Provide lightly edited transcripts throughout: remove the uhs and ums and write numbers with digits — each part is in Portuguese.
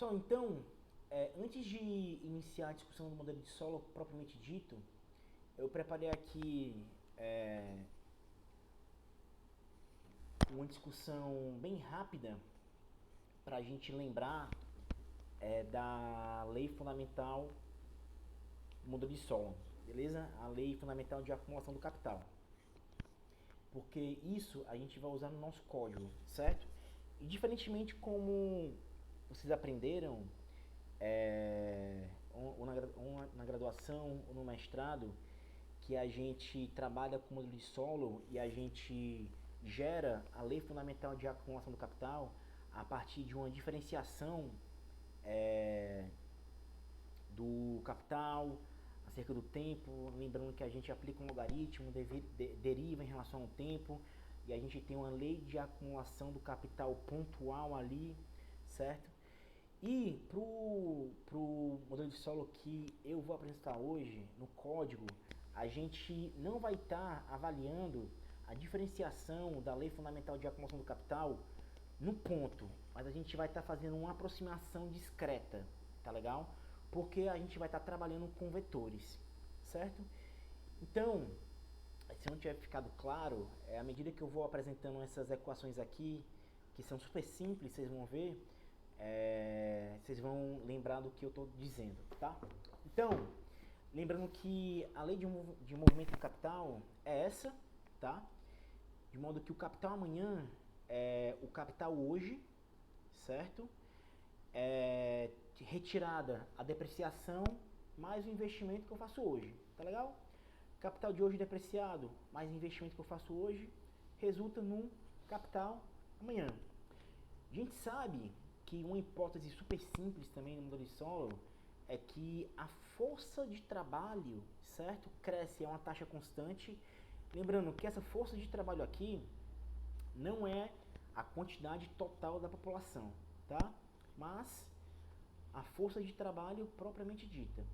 Pessoal, então, antes de iniciar a discussão do modelo de solo propriamente dito, eu preparei aqui é, uma discussão bem rápida para a gente lembrar da lei fundamental do modelo de solo, beleza? A lei fundamental de acumulação do capital. Porque isso a gente vai usar no nosso código, certo? E diferentemente como vocês aprenderam ou na graduação ou no mestrado, que a gente trabalha com modelo de solo e a gente gera a lei fundamental de acumulação do capital a partir de uma diferenciação do capital acerca do tempo, lembrando que a gente aplica um logaritmo, deriva em relação ao tempo, e a gente tem uma lei de acumulação do capital pontual ali, certo? E pro modelo de solo que eu vou apresentar hoje, no código, a gente não vai estar avaliando a diferenciação da lei fundamental de acumulação do capital no ponto, mas a gente vai estar fazendo uma aproximação discreta, tá legal? Porque a gente vai estar trabalhando com vetores, certo? Então, se não tiver ficado claro, à medida que eu vou apresentando essas equações aqui, que são super simples, vocês vão ver, vocês vão lembrar do que eu estou dizendo, tá? Então, lembrando que a lei de movimento do capital é essa, tá? De modo que o capital amanhã é o capital hoje, certo? Retirada a depreciação mais o investimento que eu faço hoje, tá legal? Capital de hoje depreciado mais investimento que eu faço hoje resulta num capital amanhã. A gente sabe que uma hipótese super simples também no modelo de solo é que a força de trabalho, certo, cresce a uma taxa constante. Lembrando que essa força de trabalho aqui não é a quantidade total da população, tá? Mas a força de trabalho propriamente dita.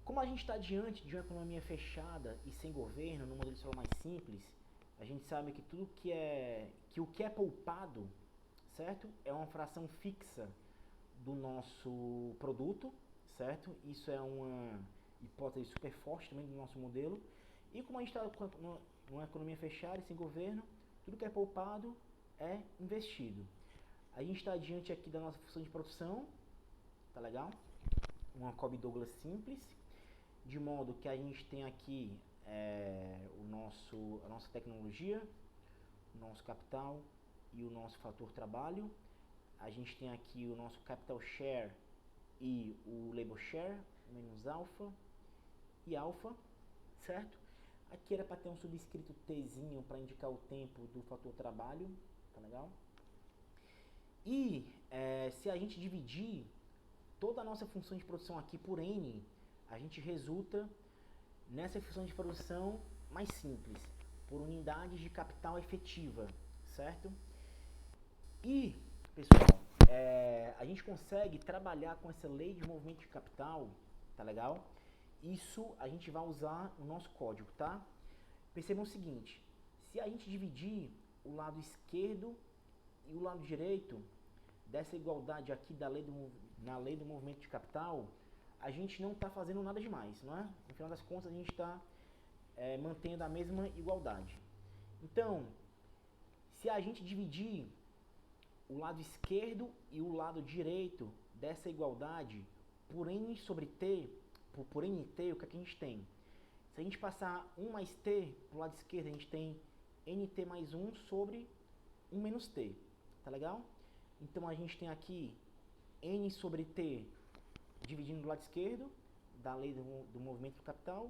Como a gente está diante de uma economia fechada e sem governo, num modelo de solo mais simples, a gente sabe que o que é poupado, certo, é uma fração fixa do nosso produto, certo? Isso é uma hipótese super forte também do nosso modelo. E como a gente está numa economia fechada e sem governo, tudo que é poupado é investido. A gente está diante aqui da nossa função de produção, tá legal? Uma Cobb-Douglas simples, de modo que a gente tem aqui a nossa tecnologia, o nosso capital e o nosso fator trabalho. A gente tem aqui o nosso capital share e o labor share, menos alfa e alfa, certo? Aqui era para ter um subscrito Tzinho para indicar o tempo do fator trabalho, tá legal? E se a gente dividir toda a nossa função de produção aqui por N, a gente resulta nessa função de produção mais simples, por unidades de capital efetiva, certo? E, pessoal, a gente consegue trabalhar com essa lei de movimento de capital, tá legal? Isso a gente vai usar no nosso código, tá? Percebam o seguinte, se a gente dividir o lado esquerdo e o lado direito dessa igualdade aqui na lei do movimento de capital, a gente não está fazendo nada demais, não é? No final das contas, a gente está mantendo a mesma igualdade. Então, se a gente dividir o lado esquerdo e o lado direito dessa igualdade por N sobre T, por NT, o que é que a gente tem? Se a gente passar 1 mais T para o lado esquerdo, a gente tem NT mais 1 sobre 1 menos T, tá legal? Então a gente tem aqui N sobre T dividindo do lado esquerdo, da lei do movimento do capital,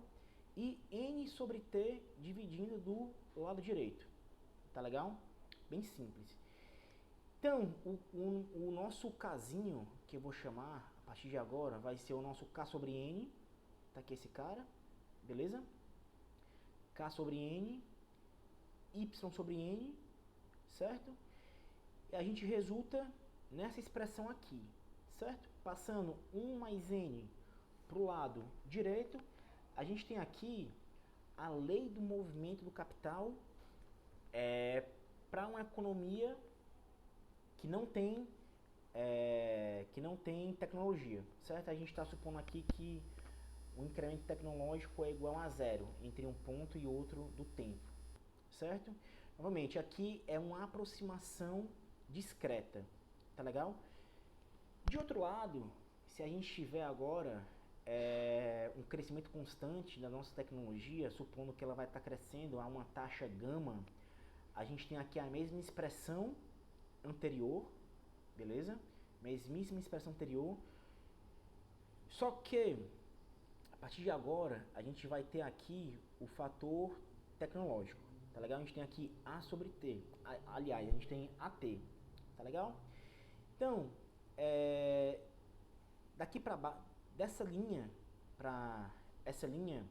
e N sobre T dividindo do lado direito, tá legal? Bem simples. Então, o nosso casinho, que eu vou chamar a partir de agora, vai ser o nosso K sobre N, tá aqui esse cara, beleza? K sobre N, Y sobre N, certo? E a gente resulta nessa expressão aqui, certo? Passando 1 mais N para o lado direito, a gente tem aqui a lei do movimento do capital para uma economia que não tem que não tem tecnologia, certo? A gente está supondo aqui que o incremento tecnológico é igual a zero entre um ponto e outro do tempo, certo? Novamente, aqui é uma aproximação discreta, tá legal? De outro lado, se a gente tiver agora um crescimento constante da nossa tecnologia, supondo que ela vai estar crescendo a uma taxa gama, a gente tem aqui a mesma expressão anterior, beleza? Mesmíssima expressão anterior, só que a partir de agora a gente vai ter aqui o fator tecnológico, tá legal? A gente tem aqui A sobre T, aliás, a gente tem AT, tá legal? Então, daqui para baixo, dessa linha para essa linha,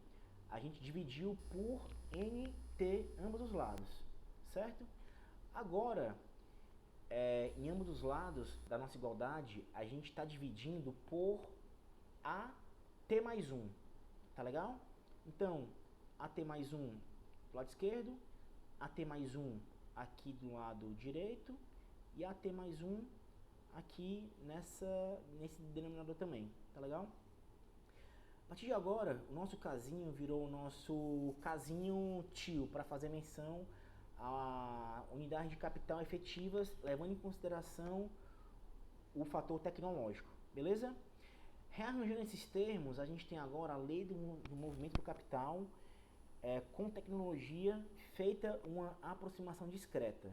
a gente dividiu por NT ambos os lados, certo? Agora, em ambos os lados da nossa igualdade, a gente está dividindo por AT mais 1, tá legal? Então, AT mais 1 do lado esquerdo, AT mais 1 aqui do lado direito e AT mais 1 aqui nesse denominador também, tá legal? A partir de agora, o nosso casinho virou o nosso casinho tio para fazer menção a unidades de capital efetivas, levando em consideração o fator tecnológico, beleza? Rearranjando esses termos, a gente tem agora a lei do movimento do capital com tecnologia feita uma aproximação discreta,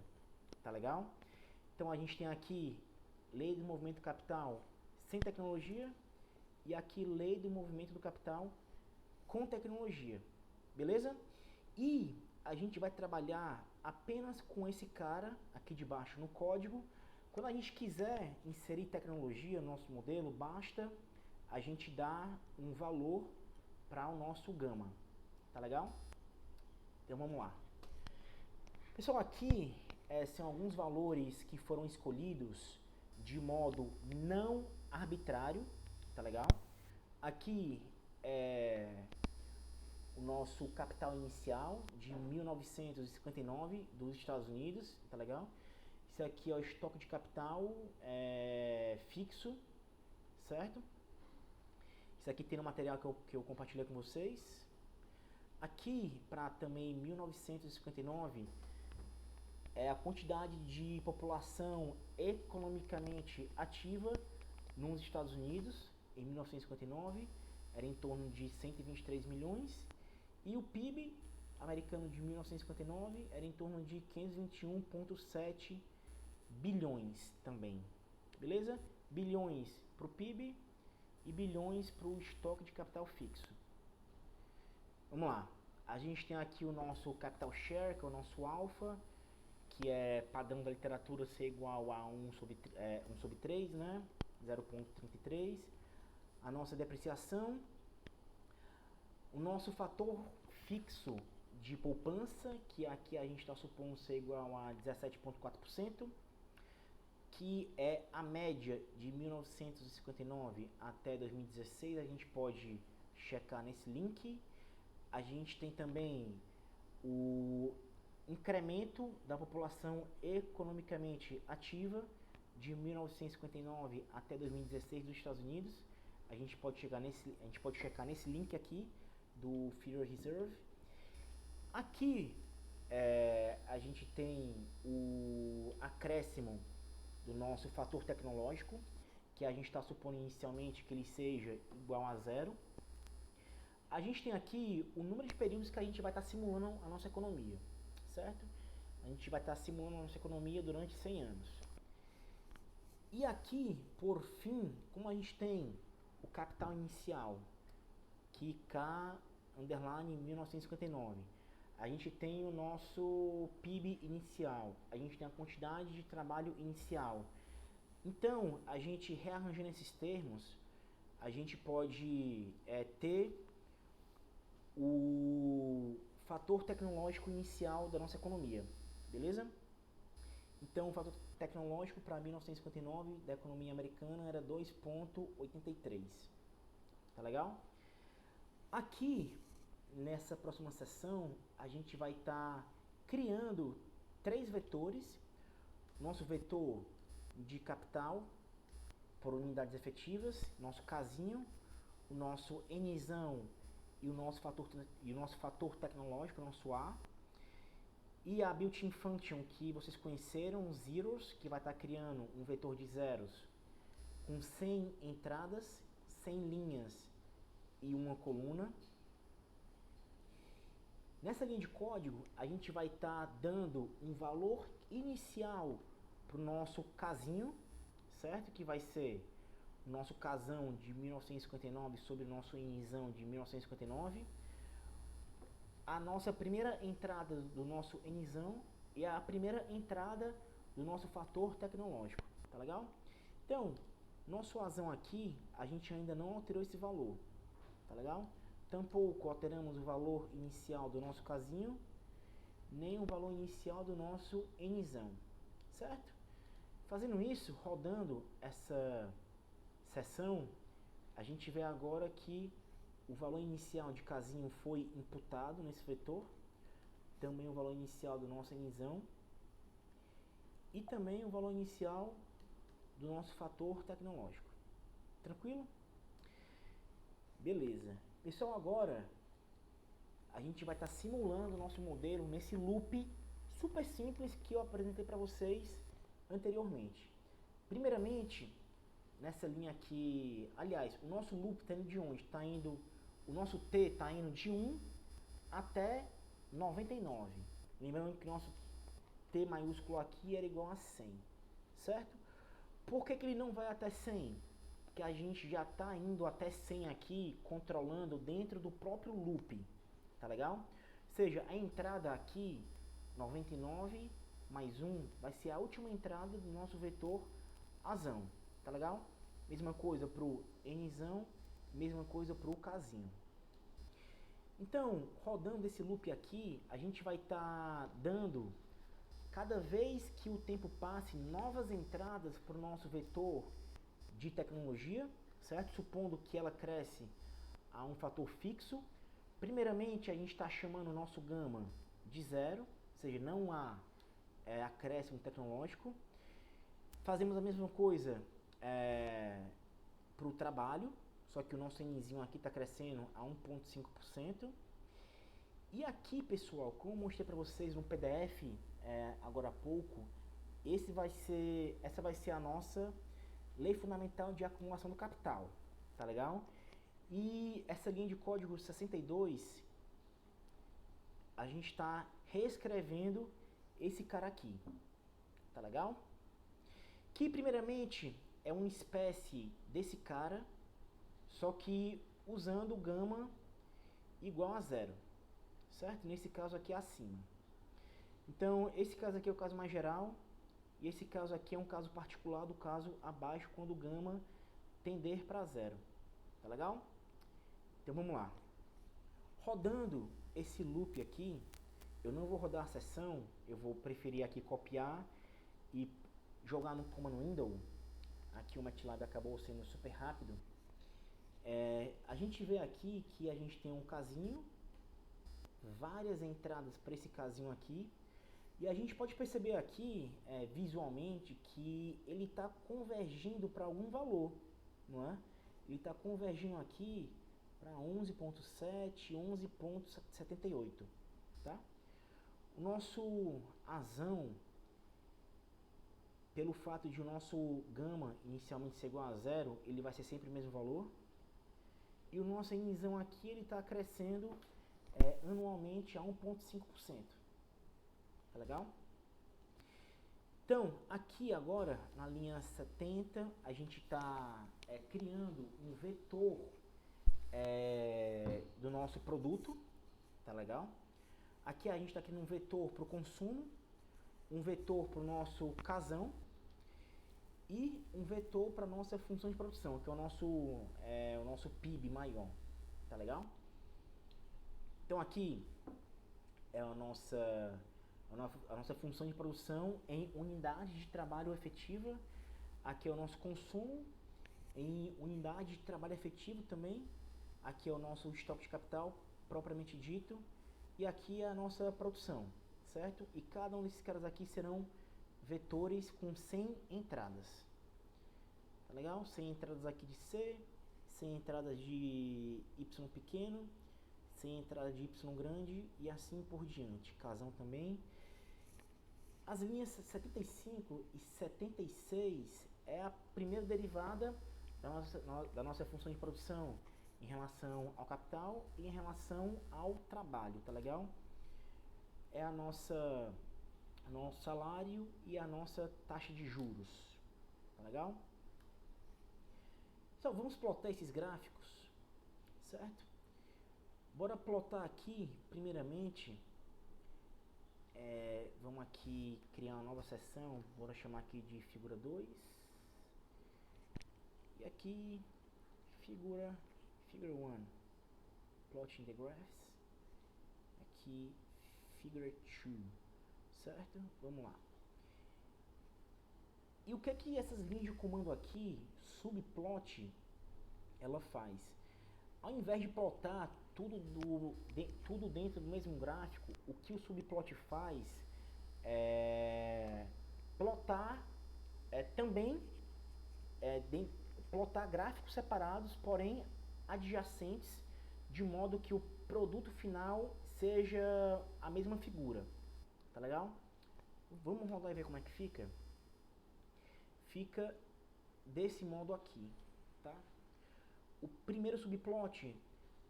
tá legal? Então a gente tem aqui lei do movimento do capital sem tecnologia e aqui lei do movimento do capital com tecnologia, beleza? E a gente vai trabalhar apenas com esse cara aqui de baixo no código. Quando a gente quiser inserir tecnologia no nosso modelo, basta a gente dar um valor para o nosso gama, tá legal? Então vamos lá. Pessoal, aqui são alguns valores que foram escolhidos de modo não arbitrário, tá legal? Aqui o nosso capital inicial de 1959 dos Estados Unidos, tá legal? Isso aqui é o estoque de capital fixo, certo? Isso aqui tem no material que eu compartilhei com vocês. Aqui, para também 1959, é a quantidade de população economicamente ativa nos Estados Unidos em 1959, era em torno de 123 milhões, e o PIB americano de 1959 era em torno de 521,7 bilhões também, beleza? Bilhões para o PIB e bilhões para o estoque de capital fixo. Vamos lá, a gente tem aqui o nosso capital share, que é o nosso alfa, que é padrão da literatura ser igual a 1 sobre 3, né? 0,33. A nossa depreciação, o nosso fator fixo de poupança, que aqui a gente está supondo ser igual a 17,4%, que é a média de 1959 até 2016, a gente pode checar nesse link. A gente tem também o incremento da população economicamente ativa de 1959 até 2016 dos Estados Unidos. A gente pode checar nesse link aqui do Federal Reserve. Aqui a gente tem o acréscimo do nosso fator tecnológico, que a gente está supondo inicialmente que ele seja igual a zero. A gente tem aqui o número de períodos que a gente vai estar simulando a nossa economia, certo? A gente vai estar simulando a nossa economia durante 100 anos. E aqui, por fim, como a gente tem o capital inicial, que K underline 1959, a gente tem o nosso PIB inicial, a gente tem a quantidade de trabalho inicial. Então, a gente rearranjando esses termos, a gente pode ter o fator tecnológico inicial da nossa economia, beleza? Então, o fator tecnológico para 1959 da economia americana era 2,83, tá legal? Aqui, nessa próxima sessão, a gente vai estar criando 3 vetores. Nosso vetor de capital, por unidades efetivas, nosso casinho, o nosso Nzão e o nosso fator tecnológico, o nosso A. E a built-in function que vocês conheceram, zeros, que vai estar criando um vetor de zeros com 100 entradas, 100 linhas e uma coluna. Nessa linha de código, a gente vai estar dando um valor inicial para o nosso casinho, certo? Que vai ser o nosso casão de 1959 sobre o nosso Nzão de 1959. A nossa primeira entrada do nosso Nzão e a primeira entrada do nosso fator tecnológico, tá legal? Então, nosso Azão aqui, a gente ainda não alterou esse valor, tá legal? Tampouco alteramos o valor inicial do nosso casinho, nem o valor inicial do nosso Nzão, certo? Fazendo isso, rodando essa seção, a gente vê agora que o valor inicial de casinho foi imputado nesse vetor, também o valor inicial do nosso Nzão e também o valor inicial do nosso fator tecnológico. Tranquilo? Beleza. Pessoal, agora a gente vai estar simulando o nosso modelo nesse loop super simples que eu apresentei para vocês anteriormente. Primeiramente, nessa linha aqui, aliás, o nosso loop está indo de onde? Está indo, o nosso T está indo de 1 até 99. Lembrando que o nosso T maiúsculo aqui era igual a 100, certo? Por que ele não vai até 100? Porque a gente já está indo até 100 aqui, controlando dentro do próprio loop, tá legal? Ou seja, a entrada aqui, 99 mais 1, vai ser a última entrada do nosso vetor Azão, tá legal? Mesma coisa para o Nzão, mesma coisa para o casinho. Então, rodando esse loop aqui, a gente vai estar dando, cada vez que o tempo passe, novas entradas para o nosso vetor de tecnologia, certo? Supondo que ela cresce a um fator fixo. Primeiramente, a gente está chamando o nosso gama de 0, ou seja, não há acréscimo tecnológico. Fazemos a mesma coisa para o trabalho, só que o nosso Nzinho aqui está crescendo a 1,5%. E aqui, pessoal, como eu mostrei para vocês no PDF agora há pouco, essa vai ser a nossa lei fundamental de acumulação do capital, tá legal? E essa linha de código 62, a gente está reescrevendo esse cara aqui, tá legal? Que primeiramente é uma espécie desse cara, só que usando o gama igual a 0, certo? Nesse caso aqui acima. Então, esse caso aqui é o caso mais geral, e esse caso aqui é um caso particular do caso abaixo, quando o gama tender para 0. Tá legal? Então vamos lá. Rodando esse loop aqui, eu não vou rodar a seção, eu vou preferir aqui copiar e jogar no comando window. Aqui o MATLAB acabou sendo super rápido. A gente vê aqui que a gente tem um casinho, várias entradas para esse casinho aqui. E a gente pode perceber aqui, visualmente, que ele está convergindo para algum valor, não é? Ele está convergindo aqui para 11.7, 11.78, tá? O nosso Azão, pelo fato de o nosso gama inicialmente ser igual a 0, ele vai ser sempre o mesmo valor. E o nosso Nzão aqui, ele está crescendo anualmente a 1,5%. Tá legal? Então, aqui agora, na linha 70, a gente está criando um vetor do nosso produto, tá legal? Aqui a gente está criando um vetor para o consumo, um vetor para o nosso casão e um vetor para a nossa função de produção, que é o nosso PIB maior, tá legal? Então aqui é a nossa função de produção em unidade de trabalho efetiva. Aqui é o nosso consumo em unidade de trabalho efetivo também. Aqui é o nosso estoque de capital propriamente dito. E aqui é a nossa produção, certo? E cada um desses caras aqui serão vetores com 100 entradas. tá legal? Sem entradas aqui de C, sem entradas de Y pequeno, sem entrada de Y grande e assim por diante. Casão também. As linhas 75 e 76 é a primeira derivada da nossa função de produção em relação ao capital e em relação ao trabalho, tá legal? É a nosso salário e a nossa taxa de juros, tá legal? Então vamos plotar esses gráficos, certo? Bora plotar aqui, primeiramente, vamos aqui criar uma nova seção, bora chamar aqui de figura 2. E aqui, figure 1, plotting the graphs. Aqui, figure 2, certo? Vamos lá. E o que é que essas linhas de comando aqui, subplot, ela faz? Ao invés de plotar tudo dentro do mesmo gráfico, o que o subplot faz é plotar também plotar gráficos separados, porém adjacentes, de modo que o produto final seja a mesma figura. Tá legal? Vamos rodar e ver como é que fica. Fica desse modo aqui, tá? O primeiro subplot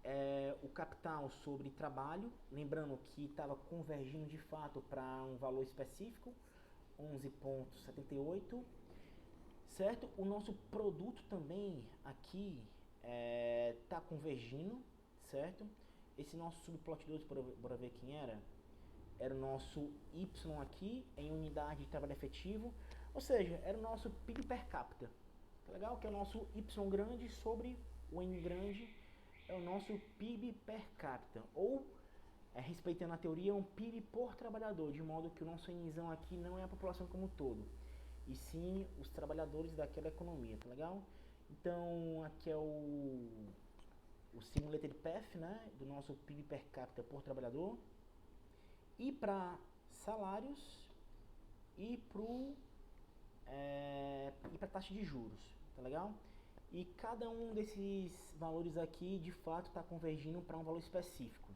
é o capital sobre trabalho, lembrando que estava convergindo de fato para um valor específico, 11,78, certo? O nosso produto também aqui está convergindo, certo? Esse nosso subplot 2, bora ver quem era. Era o nosso Y aqui em unidade de trabalho efetivo, ou seja, era o nosso PIB per capita, tá legal? Que é o nosso Y grande sobre o N grande, é o nosso PIB per capita, ou, respeitando a teoria, um PIB por trabalhador, de modo que o nosso Nzão aqui não é a população como um todo, e sim os trabalhadores daquela economia, tá legal? Então, aqui é o simulated path, né, do nosso PIB per capita por trabalhador, e para salários e para taxa de juros, tá legal? E cada um desses valores aqui de fato está convergindo para um valor específico.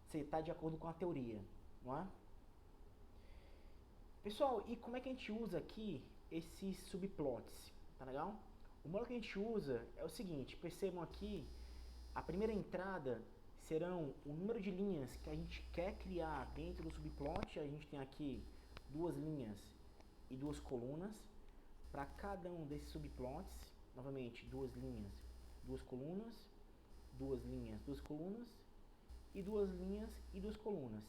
Você está de acordo com a teoria, não é? Pessoal, e como é que a gente usa aqui esses subplots, tá legal? O modo que a gente usa é o seguinte, percebam aqui, a primeira entrada serão o número de linhas que a gente quer criar dentro do subplot. A gente tem aqui 2 linhas e 2 colunas para cada um desses subplots. Novamente, 2 linhas, 2 colunas, 2 linhas, 2 colunas e 2 linhas e 2 colunas.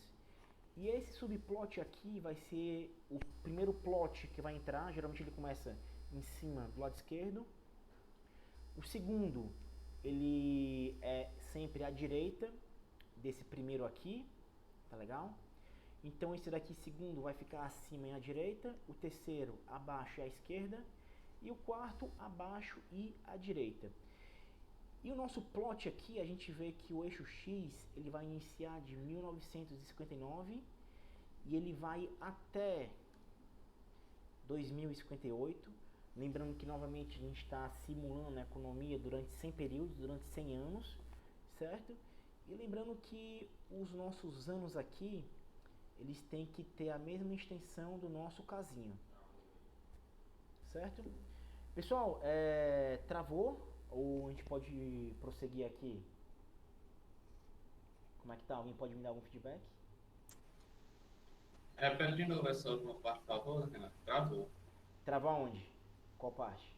E esse subplot aqui vai ser o primeiro plot que vai entrar. Geralmente ele começa em cima do lado esquerdo. O segundo, ele é sempre à direita desse primeiro aqui, tá legal? Então esse daqui, segundo, vai ficar acima e à direita, o terceiro abaixo e à esquerda, e o quarto abaixo e à direita. E o nosso plot aqui, a gente vê que o eixo X, ele vai iniciar de 1959 e ele vai até 2058. Lembrando que, novamente, a gente está simulando a economia durante 100 períodos, durante 100 anos, certo? E lembrando que os nossos anos aqui, eles têm que ter a mesma extensão do nosso casinho, certo? Pessoal, travou? Ou a gente pode prosseguir aqui? Como é que tá? Alguém pode me dar algum feedback? Repete de novo essa última parte, por favor, Renato. Travou. Travou aonde? Qual parte?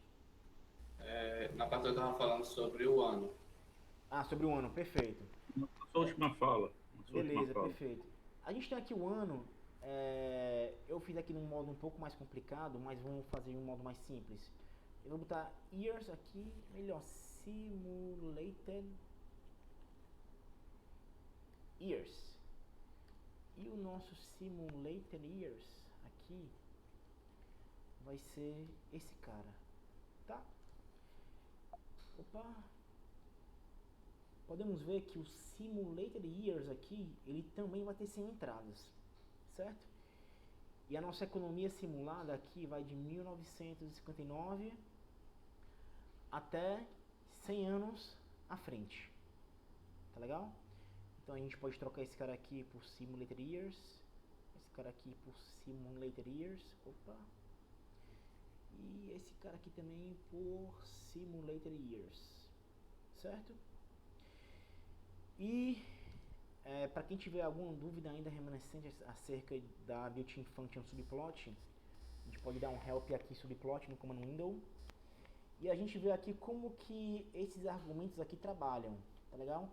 Na parte que eu estava falando sobre o ano. Ah, sobre o ano, perfeito. Na sua última fala. Na sua última Beleza, fala. perfeito. A gente tem aqui o ano, eu fiz aqui num modo um pouco mais complicado, mas vamos fazer em um modo mais simples. Eu vou botar years aqui, melhor, simulated years. E o nosso simulated years aqui vai ser esse cara, tá? Opa! Podemos ver que o simulated years aqui, ele também vai ter 100 entradas, certo? E a nossa economia simulada aqui vai de 1959 até 100 anos à frente. Tá legal? Então a gente pode trocar esse cara aqui por Simulated Years, esse cara aqui por Simulated Years, opa, e esse cara aqui também por Simulated Years, certo? E para quem tiver alguma dúvida ainda remanescente acerca da built-in function subplot, a gente pode dar um help aqui subplot no command window. E a gente vê aqui como que esses argumentos aqui trabalham, tá legal?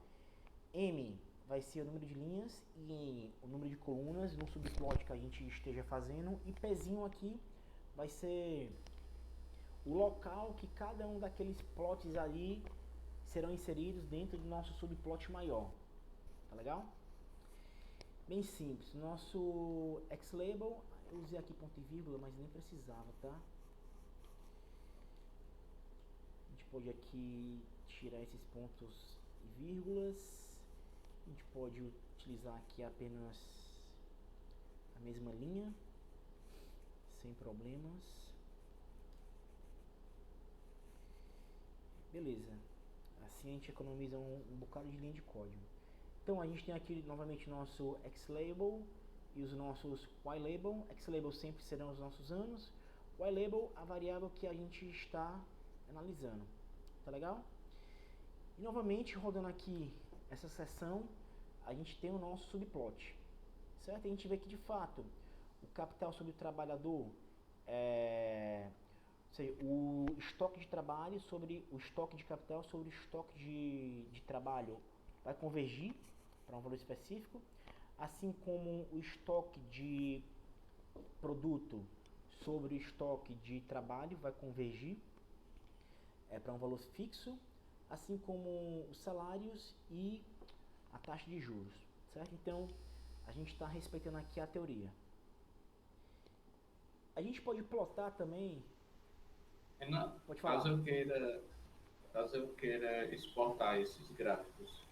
M vai ser o número de linhas e N o número de colunas no subplot que a gente esteja fazendo. E Pzinho aqui vai ser o local que cada um daqueles plots ali serão inseridos dentro do nosso subplot maior. Tá legal? Bem simples. Nosso xlabel, eu usei aqui ponto e vírgula, mas nem precisava, tá? A gente pode aqui tirar esses pontos e vírgulas. A gente pode utilizar aqui apenas a mesma linha, sem problemas. Beleza. Assim a gente economiza um bocado de linha de código. Então a gente tem aqui novamente nosso xlabel e os nossos ylabel. Xlabel sempre serão os nossos anos. Ylabel a variável que a gente está analisando. Tá legal? E novamente rodando aqui essa seção, a gente tem o nosso subplot, certo? A gente vê que de fato o capital sobre o trabalhador, ou seja, o estoque de trabalho sobre o estoque de capital sobre o estoque de trabalho vai convergir para um valor específico, assim como o estoque de produto sobre o estoque de trabalho vai convergir para um valor fixo, assim como os salários e a taxa de juros, certo? Então, a gente está respeitando aqui a teoria. A gente pode plotar também... Renan, Pode falar. caso eu queira exportar esses gráficos,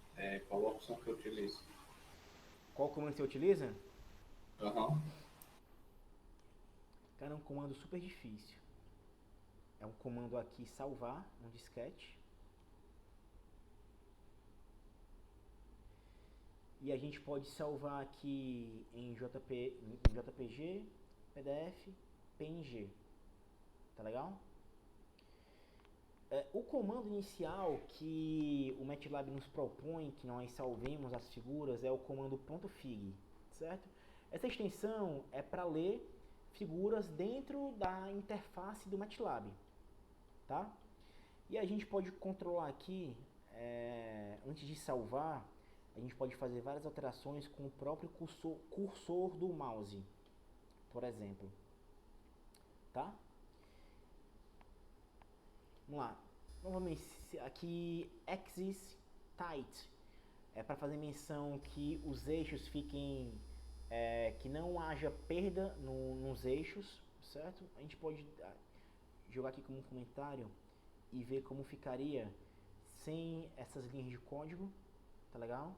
qual a opção que eu utilizo? Qual comando você utiliza? Uhum. Cara, é um comando super difícil. É um comando aqui salvar um disquete. E a gente pode salvar aqui em JPG, PDF, PNG. Tá legal? O comando inicial que o MATLAB nos propõe que nós salvemos as figuras é o comando .fig, certo? Essa extensão é para ler figuras dentro da interface do MATLAB, tá? E a gente pode controlar aqui, antes de salvar, a gente pode fazer várias alterações com o próprio cursor do mouse, por exemplo, tá? Vamos lá. Novamente, aqui axis tight é para fazer menção que os eixos fiquem, que não haja perda nos eixos, certo? A gente pode jogar aqui como um comentário e ver como ficaria sem essas linhas de código, tá legal?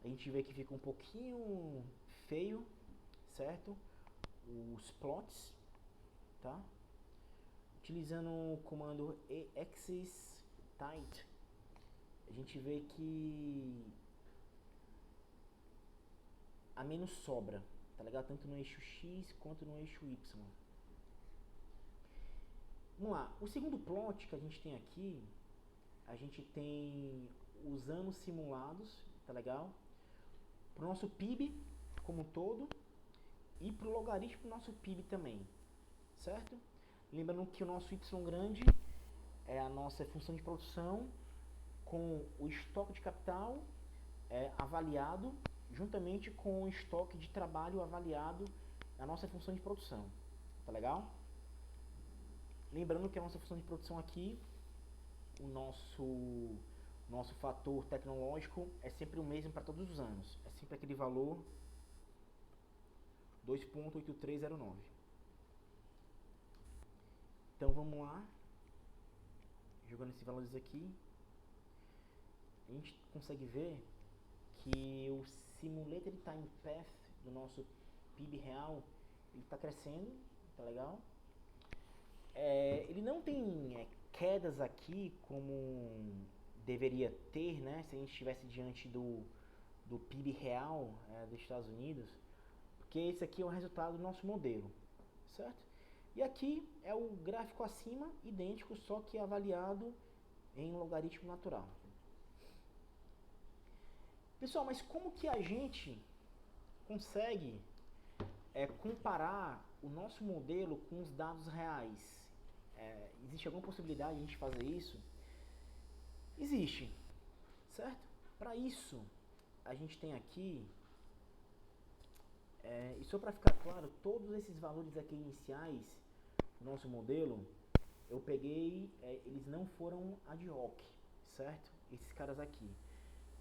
A gente vê que fica um pouquinho feio, certo? Os plots, tá? Utilizando o comando axis tight, a gente vê que a menos sobra, tá legal? Tanto no eixo X quanto no eixo Y. Vamos lá, o segundo plot que a gente tem aqui, a gente tem os anos simulados, tá legal? Para o nosso PIB como um todo e para o logaritmo do nosso PIB também, certo? Lembrando que o nosso Y grande é a nossa função de produção com o estoque de capital avaliado juntamente com o estoque de trabalho avaliado na nossa função de produção, tá legal? Lembrando que a nossa função de produção aqui, o nosso fator tecnológico é sempre o mesmo para todos os anos. É sempre aquele valor 2.8309. Então vamos lá. Jogando esses valores aqui, a gente consegue ver que o Simulated Time Path do nosso PIB real, ele está crescendo, tá legal? Ele não tem quedas aqui como deveria ter, né, se a gente estivesse diante do PIB real dos Estados Unidos, porque esse aqui é o resultado do nosso modelo, certo? E aqui é o gráfico acima, idêntico, só que avaliado em logaritmo natural. Pessoal, mas como que a gente consegue comparar o nosso modelo com os dados reais? Existe alguma possibilidade de a gente fazer isso? Existe, certo? Para isso, a gente tem aqui, e só para ficar claro, todos esses valores aqui iniciais do nosso modelo, eu peguei, eles não foram ad hoc, certo? Esses caras aqui,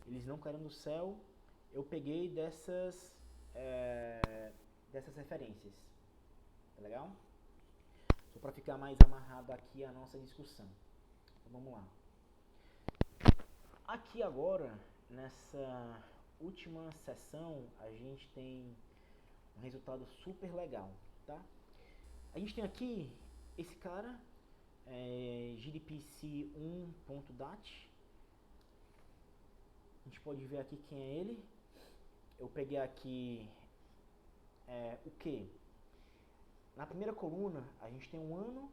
eles não caíram do céu, eu peguei dessas referências, tá legal? Só para ficar mais amarrado aqui a nossa discussão. Então vamos lá. Aqui agora, nessa última sessão, a gente tem um resultado super legal, tá? A gente tem aqui esse cara, GDPC1.dat. A gente pode ver aqui quem é ele. Eu peguei aqui o que? Na primeira coluna a gente tem um ano,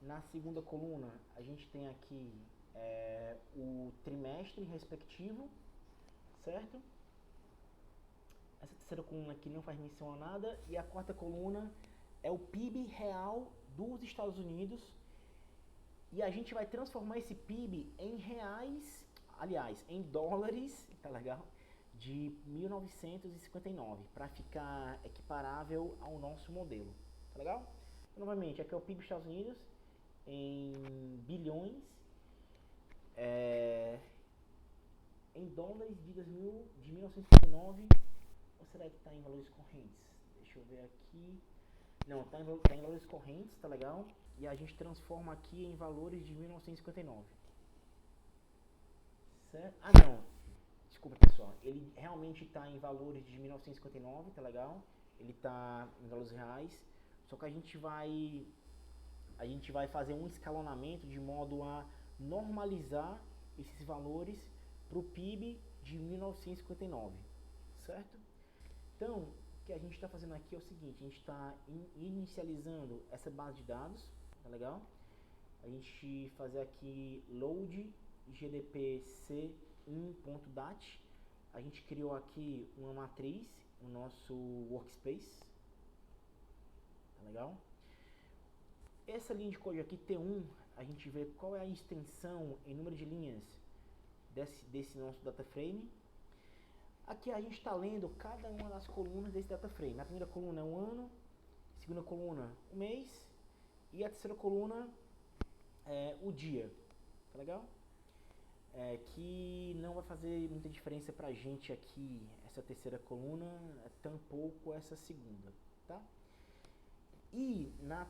na segunda coluna a gente tem aqui o trimestre respectivo, certo? Essa terceira coluna aqui não faz menção a nada, e a quarta coluna é o PIB real dos Estados Unidos, e a gente vai transformar esse PIB em reais, aliás, em dólares, tá legal? De 1959, para ficar equiparável ao nosso modelo, tá legal? Então, novamente, aqui é o PIB dos Estados Unidos em bilhões, em dólares de 1959, ou será que está em valores correntes? Deixa eu ver aqui. Não, está em valores correntes, tá legal? E a gente transforma aqui em valores de 1959. Certo? Ah, não. Desculpa, pessoal. Ele realmente está em valores de 1959, tá legal? Ele está em valores reais. Só que a gente vai fazer um escalonamento de modo a normalizar esses valores para o PIB de 1959, certo? Então, o que a gente está fazendo aqui é o seguinte: a gente está inicializando essa base de dados, tá legal? A gente fazer aqui load gdpc1.dat. A gente criou aqui uma matriz, o nosso workspace, tá legal? Essa linha de código aqui, T1, a gente vê qual é a extensão em número de linhas desse nosso data frame. Aqui a gente está lendo cada uma das colunas desse data frame. Na primeira coluna é um ano, segunda coluna o mês, e a terceira coluna é o dia, tá legal? Que não vai fazer muita diferença pra gente aqui, essa terceira coluna, tampouco essa segunda, tá? E na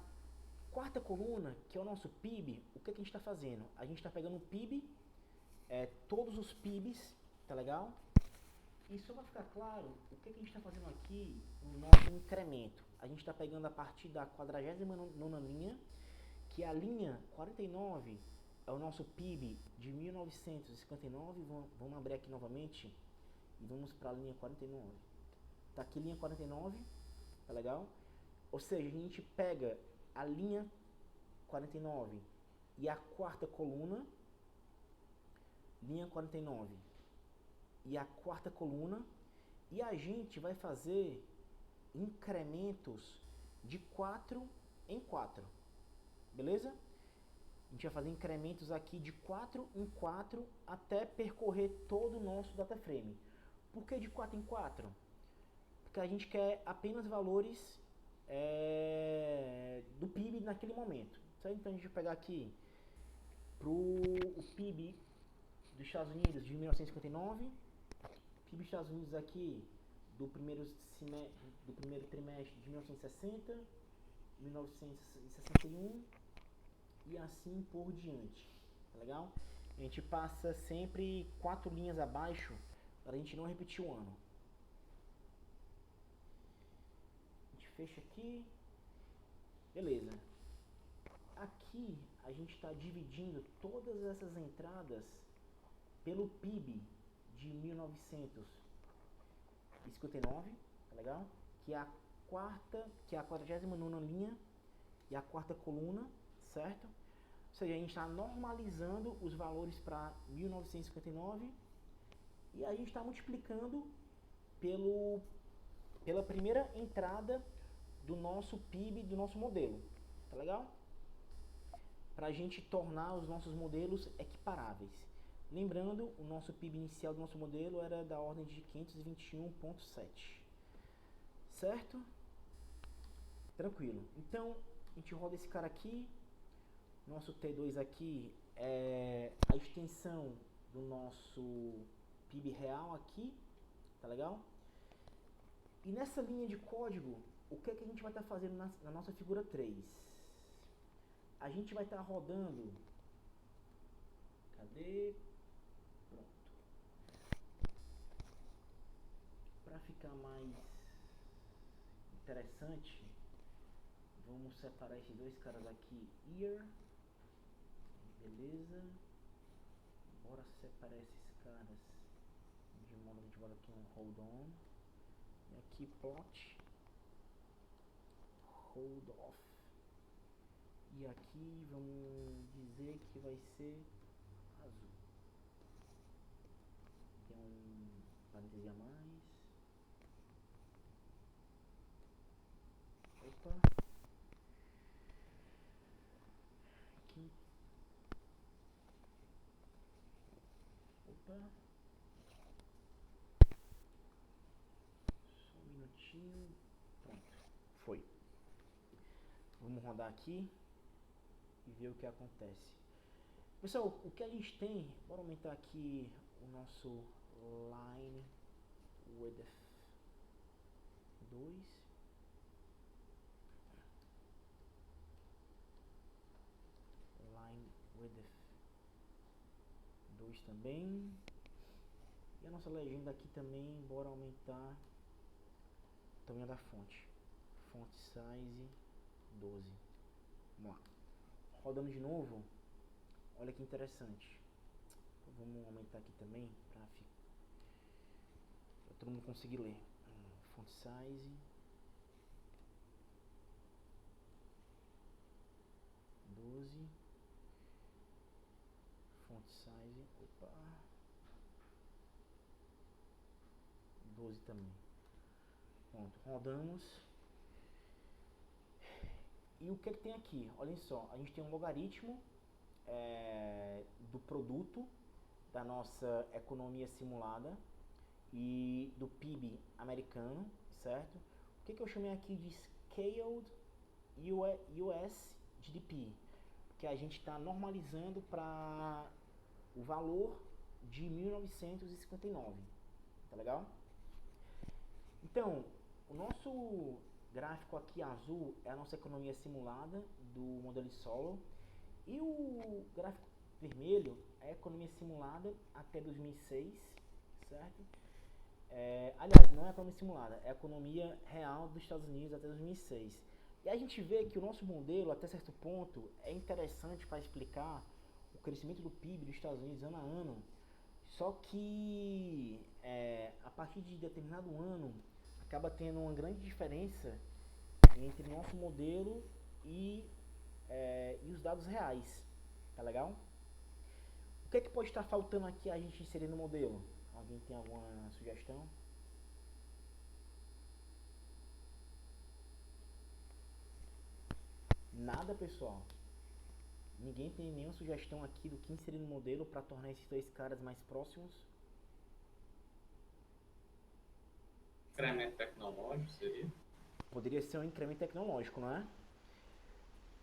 quarta coluna, que é o nosso PIB, o que a gente está fazendo? A gente está pegando o PIB, todos os PIBs, tá legal? E só para ficar claro, o que a gente está fazendo aqui, o nosso incremento. A gente está pegando a partir da 49ª linha, que é a linha 49, é o nosso PIB de 1959. Vamos abrir aqui novamente e vamos para a linha 49. Tá aqui linha 49, tá legal? Ou seja, a gente pega a linha 49 e a quarta coluna, linha 49 e a quarta coluna, e a gente vai fazer incrementos de 4 em 4, beleza? A gente vai fazer incrementos aqui de 4 em 4 até percorrer todo o nosso data frame. Por que de 4 em 4? Porque a gente quer apenas valores do PIB naquele momento, certo? Então a gente vai pegar aqui o PIB dos Estados Unidos de 1959, PIB dos Estados Unidos aqui do primeiro trimestre de 1960, 1961 e assim por diante, tá legal? A gente passa sempre 4 linhas abaixo para a gente não repetir o ano. A gente fecha aqui, beleza. Aqui aqui a gente está dividindo todas essas entradas pelo PIB de 1959, tá legal? Que é a 49ª linha e a 4ª coluna, certo? Ou seja, a gente está normalizando os valores para 1959 e a gente está multiplicando pela primeira entrada do nosso PIB, do nosso modelo, tá legal? Para a gente tornar os nossos modelos equiparáveis. Lembrando, o nosso PIB inicial do nosso modelo era da ordem de 521,7, certo? Tranquilo. Então, a gente roda esse cara aqui. Nosso T2 aqui é a extensão do nosso PIB real aqui, tá legal? E nessa linha de código, o que é que a gente vai estar fazendo na nossa figura 3? A gente vai estar rodando... Cadê? Pronto. Para ficar mais interessante, vamos separar esses dois caras aqui. Here. Beleza. Bora separar esses caras de modo que a gente bota aqui um hold on. E aqui plot. Hold off. E aqui vamos dizer que vai ser azul. Tem um parêntese a mais. Opa. Aqui. Opa. Só um minutinho. Pronto. Foi. Vamos rodar aqui e ver o que acontece. Pessoal, o que a gente tem, bora aumentar aqui o nosso line width 2. Line width 2 também. E a nossa legenda aqui também, bora aumentar o tamanho da fonte. Font size 12. Vamos lá. Rodando de novo. Olha que interessante. Vamos aumentar aqui também para todo mundo conseguir ler. Font size 12. Font size, opa, 12 também. Pronto, rodamos. E o que tem aqui? Olhem só, a gente tem um logaritmo do produto da nossa economia simulada e do PIB americano, certo? O que eu chamei aqui de Scaled US GDP? Que a gente está normalizando para o valor de 1959, tá legal? Então, o nosso gráfico aqui azul é a nossa economia simulada do modelo Solo. E o gráfico vermelho é a economia simulada até 2006, certo? Aliás, não é a economia simulada, é a economia real dos Estados Unidos até 2006. E a gente vê que o nosso modelo, até certo ponto, é interessante para explicar o crescimento do PIB dos Estados Unidos ano a ano. Só que a partir de determinado ano, acaba tendo uma grande diferença entre nosso modelo e os dados reais, tá legal? O que é que pode estar faltando aqui a gente inserir no modelo? Alguém tem alguma sugestão? Nada, pessoal. Ninguém tem nenhuma sugestão aqui do que inserir no modelo para tornar esses dois caras mais próximos? Incremento tecnológico seria? Poderia ser um incremento tecnológico, não é?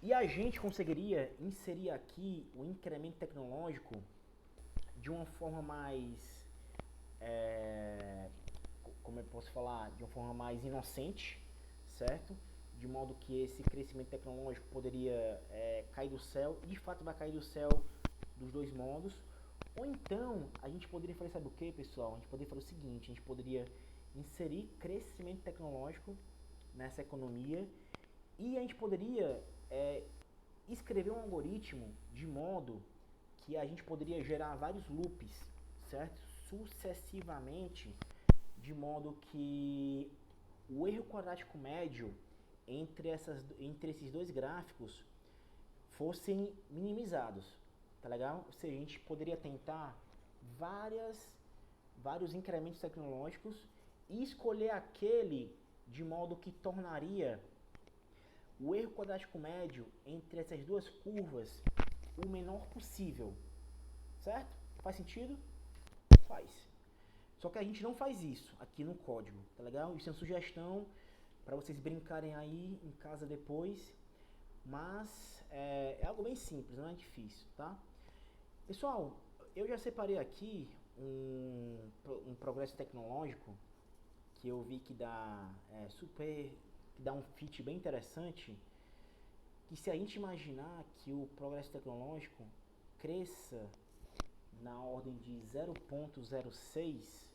E a gente conseguiria inserir aqui o incremento tecnológico de uma forma mais, como eu posso falar, de uma forma mais inocente, certo? De modo que esse crescimento tecnológico poderia cair do céu, e de fato vai cair do céu dos dois modos. Ou então, a gente poderia fazer, sabe o que, pessoal? A gente poderia fazer o seguinte, a gente poderia inserir crescimento tecnológico nessa economia, e a gente poderia escrever um algoritmo de modo que a gente poderia gerar vários loops, certo? Sucessivamente, de modo que o erro quadrático médio entre esses dois gráficos fossem minimizados, tá legal? Ou seja, a gente poderia tentar vários incrementos tecnológicos e escolher aquele de modo que tornaria o erro quadrático médio entre essas duas curvas o menor possível, certo? Faz sentido? Faz. Só que a gente não faz isso aqui no código, tá legal? Isso é uma sugestão para vocês brincarem aí em casa depois, mas é algo bem simples, não é difícil, tá? Pessoal, eu já separei aqui um progresso tecnológico que eu vi que dá que dá um fit bem interessante, que se a gente imaginar que o progresso tecnológico cresça na ordem de 0,06,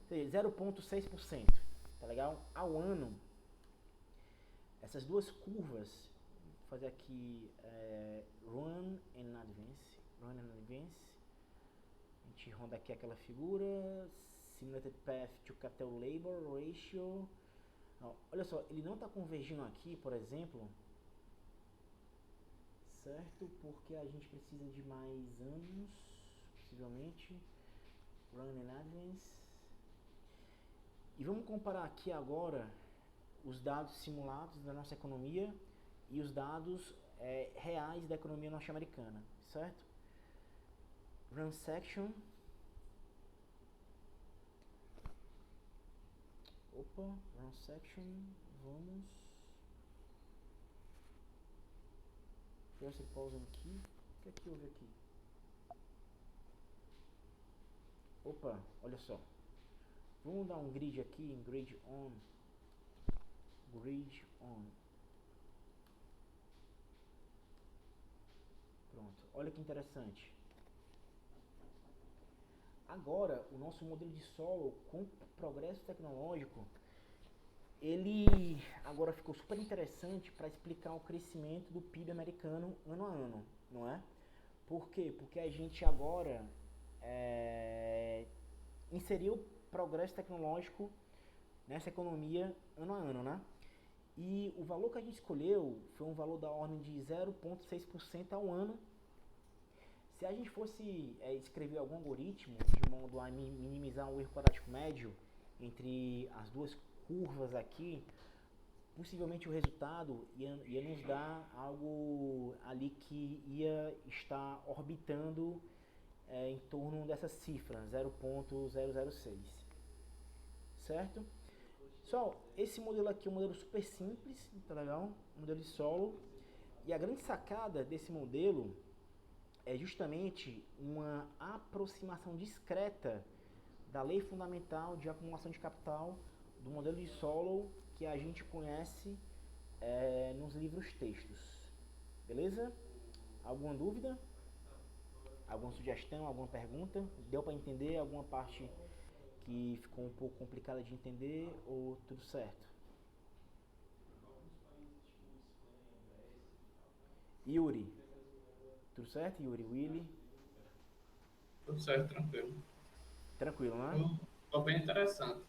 0,6%, tá legal? Ao ano, essas duas curvas, vou fazer aqui run and advance, a gente roda aqui aquela figura, simulated path to capital labor ratio. Não, olha só, ele não está convergindo aqui, por exemplo, certo? Porque a gente precisa de mais anos, possivelmente. Run and advance. E vamos comparar aqui agora os dados simulados da nossa economia e os dados reais da economia norte-americana, certo? Run section. Opa, run section, vamos. Press pause aqui. O que houve aqui? Opa, olha só. Vamos dar um grid aqui, em grid on. Grid on. Pronto, olha que interessante. Agora, o nosso modelo de solo com progresso tecnológico, ele agora ficou super interessante para explicar o crescimento do PIB americano ano a ano, não é? Por quê? Porque a gente agora inseriu progresso tecnológico nessa economia ano a ano, né? E o valor que a gente escolheu foi um valor da ordem de 0,6% ao ano. Se a gente fosse escrever algum algoritmo de modo a minimizar o erro quadrático médio entre as duas curvas aqui, possivelmente o resultado ia nos dar algo ali que ia estar orbitando em torno dessa cifra, 0,006, certo? Pessoal, esse modelo aqui é um modelo super simples, tá legal? Um modelo de solo. E a grande sacada desse modelo é justamente uma aproximação discreta da lei fundamental de acumulação de capital do modelo de solo que a gente conhece nos livros textos. Beleza? Alguma dúvida? Alguma sugestão? Alguma pergunta? Deu para entender alguma parte que ficou um pouco complicada de entender ou tudo certo? Yuri, tudo certo, Yuri? Willy? Tudo certo, tranquilo. Tranquilo, né? Ficou bem interessante.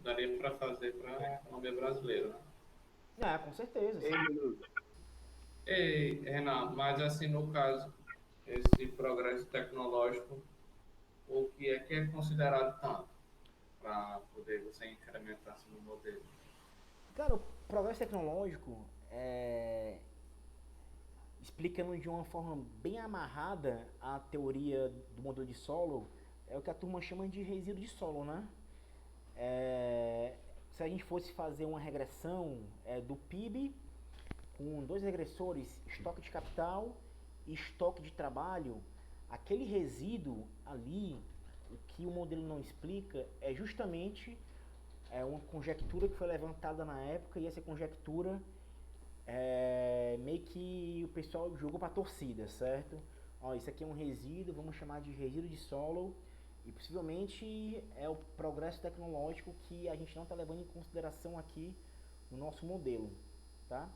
Daria para fazer para a economia brasileira, né? Com certeza. Ei, Renato, mas assim, no caso, esse progresso tecnológico, o que é considerado tanto para poder você incrementar assim, no modelo? Cara, o progresso tecnológico, explicando de uma forma bem amarrada a teoria do modelo de solo, é o que a turma chama de resíduo de solo, né? Se a gente fosse fazer uma regressão do PIB com dois regressores, estoque de capital e estoque de trabalho, aquele resíduo ali, o que o modelo não explica é justamente uma conjectura que foi levantada na época, e essa conjectura meio que o pessoal jogou para a torcida, certo? Ó, isso aqui é um resíduo, vamos chamar de resíduo de solo, e possivelmente é o progresso tecnológico que a gente não está levando em consideração aqui no nosso modelo, tá?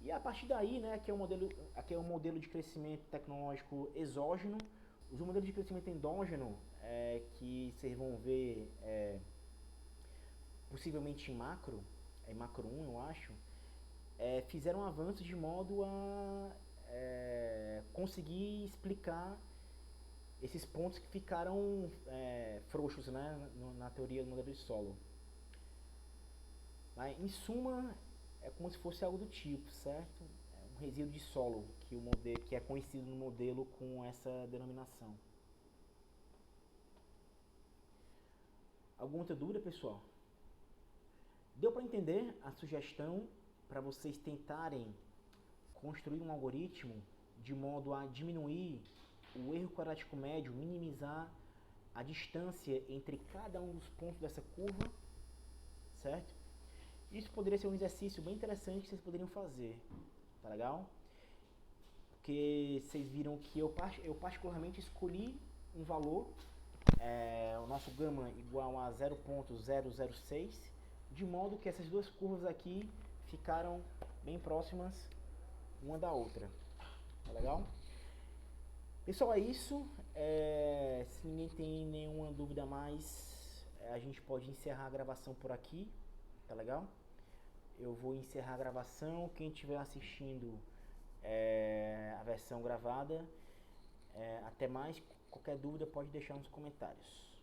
E a partir daí, né, aqui é um modelo de crescimento tecnológico exógeno. Os modelos de crescimento endógeno, que vocês vão ver possivelmente em macro 1 eu acho, fizeram avanços de modo a conseguir explicar esses pontos que ficaram frouxos, né, na teoria do modelo de solo. Mas, em suma, é como se fosse algo do tipo, certo? É um resíduo de solo que é conhecido no modelo com essa denominação. Alguma outra dúvida, pessoal? Deu para entender a sugestão para vocês tentarem construir um algoritmo de modo a diminuir o erro quadrático médio, minimizar a distância entre cada um dos pontos dessa curva, certo? Isso poderia ser um exercício bem interessante que vocês poderiam fazer, tá legal? Porque vocês viram que eu particularmente escolhi um valor, o nosso gama igual a 0.006, de modo que essas duas curvas aqui ficaram bem próximas uma da outra, tá legal? Pessoal, é isso. Se ninguém tem nenhuma dúvida a mais, a gente pode encerrar a gravação por aqui, tá legal? Eu vou encerrar a gravação. Quem estiver assistindo a versão gravada, até mais. Qualquer dúvida pode deixar nos comentários.